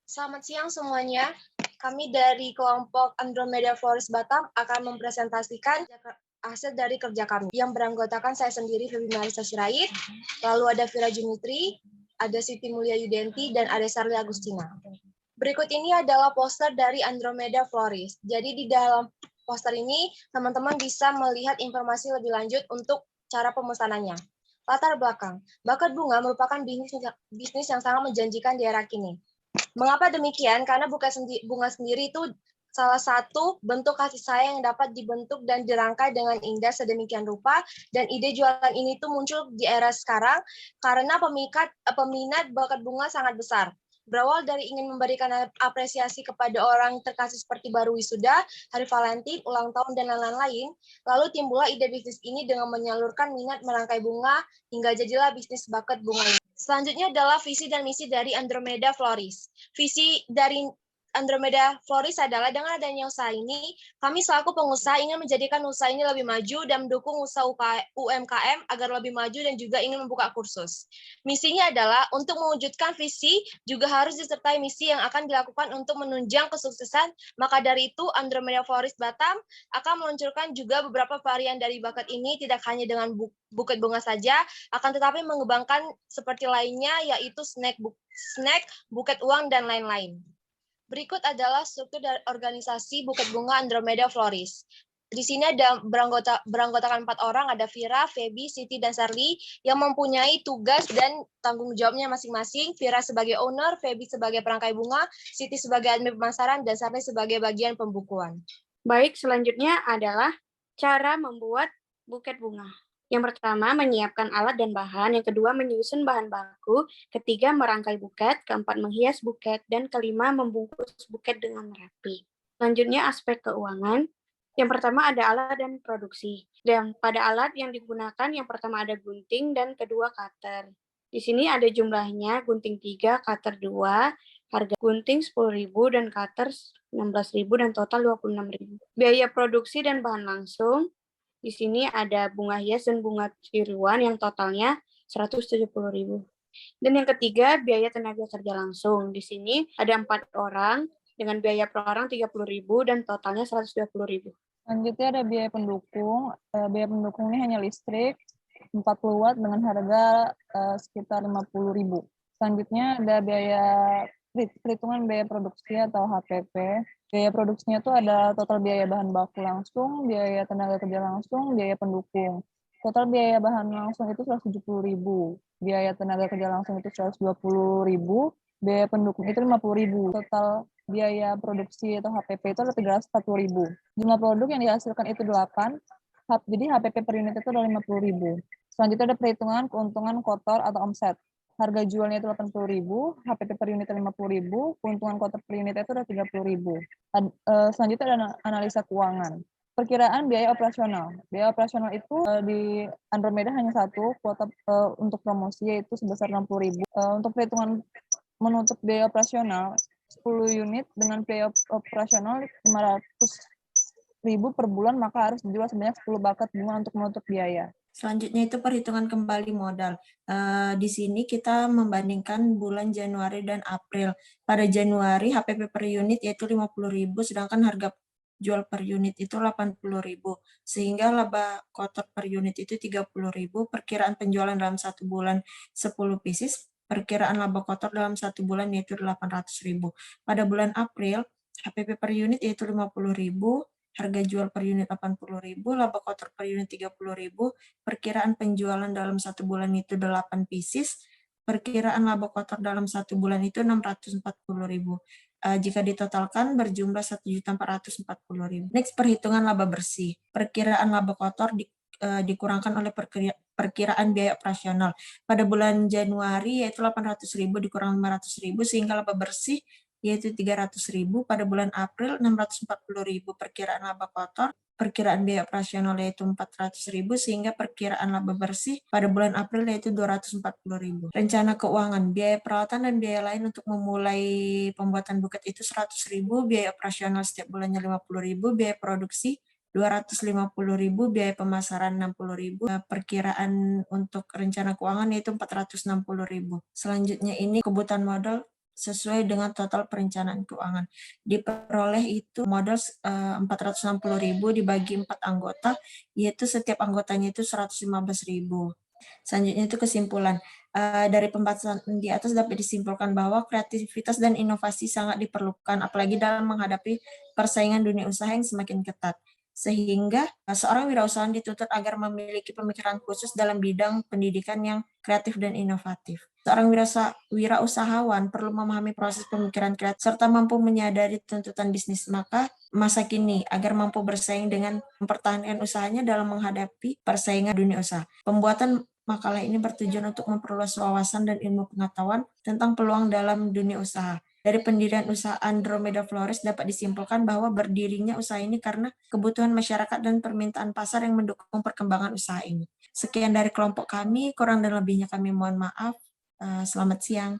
Selamat siang semuanya. Kami dari kelompok Andromeda Florist Batam akan mempresentasikan hasil dari kerja kami yang beranggotakan saya sendiri, Febi Marisa Sirait, lalu ada Vira Junitri, ada Siti Mulia Yudenti, dan ada Sarli Agustina. Berikut ini adalah poster dari Andromeda Florist. Jadi di dalam poster ini teman-teman bisa melihat informasi lebih lanjut untuk cara pemesanannya. Latar belakang, bakat bunga merupakan bisnis yang sangat menjanjikan di era kini. Mengapa demikian? Karena bunga sendiri itu salah satu bentuk kasih sayang yang dapat dibentuk dan dirangkai dengan indah sedemikian rupa, dan ide jualan ini tuh muncul di era sekarang karena peminat bakat bunga sangat besar. Berawal dari ingin memberikan apresiasi kepada orang terkasih seperti baru wisuda, hari Valentine, ulang tahun, dan lain-lain, lalu timbullah ide bisnis ini dengan menyalurkan minat merangkai bunga hingga jadilah bisnis bakat bunga ini. Selanjutnya adalah visi dan misi dari Andromeda Florist. Visi dari Andromeda Florist adalah dengan adanya usaha ini, kami selaku pengusaha ingin menjadikan usaha ini lebih maju dan mendukung usaha UMKM agar lebih maju dan juga ingin membuka kursus. Misinya adalah untuk mewujudkan visi juga harus disertai misi yang akan dilakukan untuk menunjang kesuksesan. Maka dari itu Andromeda Florist Batam akan meluncurkan juga beberapa varian dari bakat ini, tidak hanya dengan buket bunga saja, akan tetapi mengembangkan seperti lainnya, yaitu snack, buket uang, dan lain-lain. Berikut adalah struktur dari organisasi Buket Bunga Andromeda Florist. Di sini ada beranggotakan 4 orang, ada Vira, Febi, Siti, dan Sarli, yang mempunyai tugas dan tanggung jawabnya masing-masing. Vira sebagai owner, Febi sebagai perangkai bunga, Siti sebagai admin pemasaran, dan Sarli sebagai bagian pembukuan. Baik, selanjutnya adalah cara membuat buket bunga. Yang pertama, menyiapkan alat dan bahan. Yang kedua, menyusun bahan baku. Ketiga, merangkai buket. Keempat, menghias buket. Dan kelima, membungkus buket dengan rapi. Selanjutnya, aspek keuangan. Yang pertama ada alat dan produksi. Dan pada alat yang digunakan, yang pertama ada gunting dan kedua cutter. Di sini ada jumlahnya, gunting 3, cutter 2, harga gunting 10.000 dan cutter 16.000 dan total 26.000. Biaya produksi dan bahan langsung. Di sini ada bunga hias dan bunga tiruan yang totalnya 170.000. Dan yang ketiga, biaya tenaga kerja langsung. Di sini ada 4 orang dengan biaya per orang 30.000 dan totalnya 120.000. Selanjutnya ada biaya pendukung. Biaya pendukung ini hanya listrik 40 watt dengan harga sekitar 50.000. Selanjutnya ada biaya perhitungan biaya produksi atau HPP. Biaya produksinya itu ada total biaya bahan baku langsung, biaya tenaga kerja langsung, biaya pendukung. Total biaya bahan langsung itu 170.000, biaya tenaga kerja langsung itu 120.000, biaya pendukung itu 50.000. Total biaya produksi atau HPP itu ada 340.000. Jumlah produk yang dihasilkan itu 8, jadi HPP per unit itu ada 50.000. Selanjutnya ada perhitungan keuntungan kotor atau omset. Harga jualnya itu 80.000, HPP per unit 50.000, keuntungan kotor per unit itu ada 30.000. Selanjutnya ada analisa keuangan. Perkiraan biaya operasional. Biaya operasional itu di Andromeda hanya satu, kuota untuk promosi yaitu sebesar 60.000. Untuk perhitungan menutup biaya operasional, 10 unit dengan biaya operasional 500.000 per bulan, maka harus dijual sebanyak 10 bakat bunga untuk menutup biaya. Selanjutnya itu perhitungan kembali modal. Di sini kita membandingkan bulan Januari dan April. Pada Januari HPP per unit yaitu 50.000, sedangkan harga jual per unit itu 80.000. Sehingga laba kotor per unit itu 30.000. Perkiraan penjualan dalam 1 bulan 10 pieces. Perkiraan laba kotor dalam 1 bulan yaitu 800.000. Pada bulan April HPP per unit yaitu 50.000. Harga jual per unit 80.000, laba kotor per unit 30.000, perkiraan penjualan dalam 1 bulan itu 8 pieces, perkiraan laba kotor dalam 1 bulan itu 640.000. Jika ditotalkan berjumlah 1.440.000. Next, perhitungan laba bersih. Perkiraan laba kotor dikurangkan oleh perkiraan biaya operasional. Pada bulan Januari yaitu 800.000 dikurang 500.000 sehingga laba bersih yaitu 300.000. Pada bulan April 640.000 perkiraan laba kotor, perkiraan biaya operasional yaitu 400.000 sehingga perkiraan laba bersih pada bulan April yaitu 240.000. Rencana keuangan, biaya perawatan dan biaya lain untuk memulai pembuatan buket itu 100.000, biaya operasional setiap bulannya 50.000, biaya produksi 250.000, biaya pemasaran 60.000, perkiraan untuk rencana keuangan yaitu 460.000. Selanjutnya ini kebutuhan modal sesuai dengan total perencanaan keuangan. Diperoleh itu modal 460.000 dibagi 4 anggota, yaitu setiap anggotanya itu 115.000. Selanjutnya itu kesimpulan. Dari pembahasan di atas dapat disimpulkan bahwa kreativitas dan inovasi sangat diperlukan, apalagi dalam menghadapi persaingan dunia usaha yang semakin ketat. Sehingga seorang wirausahawan dituntut agar memiliki pemikiran khusus dalam bidang pendidikan yang kreatif dan inovatif. Seorang wirausahawan perlu memahami proses pemikiran kreatif serta mampu menyadari tuntutan bisnis masa kini agar mampu bersaing dengan mempertahankan usahanya dalam menghadapi persaingan dunia usaha. Pembuatan makalah ini bertujuan untuk memperluas wawasan dan ilmu pengetahuan tentang peluang dalam dunia usaha. Dari pendirian usaha Andromeda Flores dapat disimpulkan bahwa berdirinya usaha ini karena kebutuhan masyarakat dan permintaan pasar yang mendukung perkembangan usaha ini. Sekian dari kelompok kami, kurang dan lebihnya kami mohon maaf. Selamat siang.